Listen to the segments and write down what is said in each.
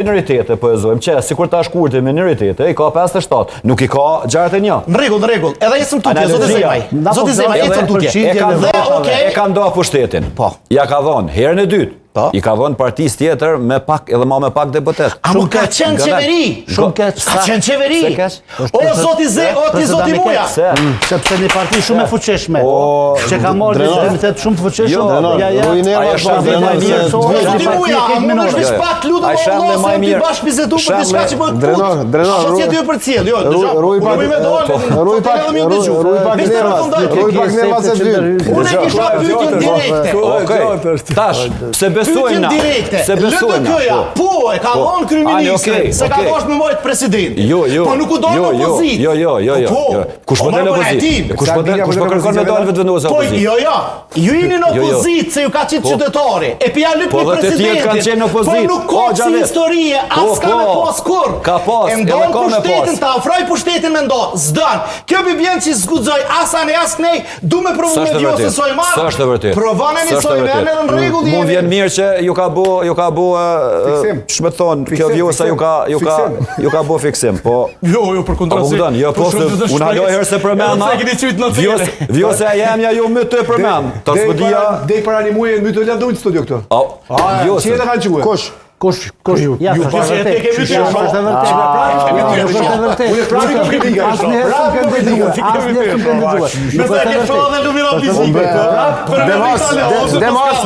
Minoritete po e zojmë që sikur ta shkurtë minoritete i ka 57, nuk i ka 61. Në rregull. Edhe ecëm tutje, zoti Zemaj, ecëm tutje. E ka ndoa pushtetin. Po. Ja ka dhënë herën e dytë. I ka dhënë partisë tjetër me pak edhe më pak deputet. A nuk ka qenë qeveri? Shumë keq. Ka qenë qeveri? O zoti zoti Muja. Sepse një parti shumë e fuqishme. Që ka marrë një komitet shumë të fuqishëm. Zoti Muja, mund është veç pak lutem Allah se ti bashkë bisedu për diçka që bëhet punë. Drenor. Që ti për cilë, jo, dëgjoj. Ruaj pak nerva se vjen. Unë kisha pyetje direkte. Tash, se besojmë na. Se besojmë na. Po, e ka dhënë kryeministri, se ka dashur me mojt president. Po nuk u do në opozitë. Jo. Kush po del në opozitë? Kush po kërkon me dalë vetëvendosë opozitë? Po, jo. Ju jeni në opozitë se ju ka qenë qytetari. E pia lyp për presidentin. Po nuk ka si historie, as ka me pas kur. Ka pas, edhe ka me pas. Ta ofroj pushtetin me ndo. S'dan. Kjo bi bjen që s'guxoj as anë as nej, du me provu me Dios se soi marr. S'është vërtet. Provoneni soi me në rregull. Mund vjen mirë që ju ka bu ç'më thon, kjo vjosa ju ka bu fiksim, po jo për kontrasinë. Jo, po unë ajo herë se përmend. Vjosa e jemja ju më të përmend. Tosbudia dej para një muaji më të lëndoj në studio këtu. Jo, si e kanë quajtur? Kush? Ja, ju e kemi është vërtet. Unë pranë nuk e di nga ashtu. Demas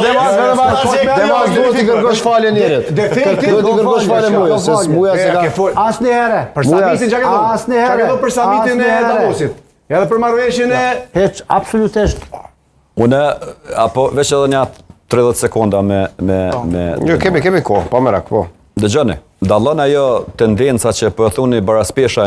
duhet të kërkosh falje njerëzit. Duhet të kërkosh falje muja, se muja se ka. Asnjëherë. Për samitin çka ka? Asnjëherë. Çka ka për samitin e Davosit? Edhe për marrëveshjen e Hiç, absolutisht. Unë apo veç edhe një 30 sekonda me jo, kemi kohë, pa merak, po. Dëgjoni, dallon ajo tendenca që po thoni baraspesha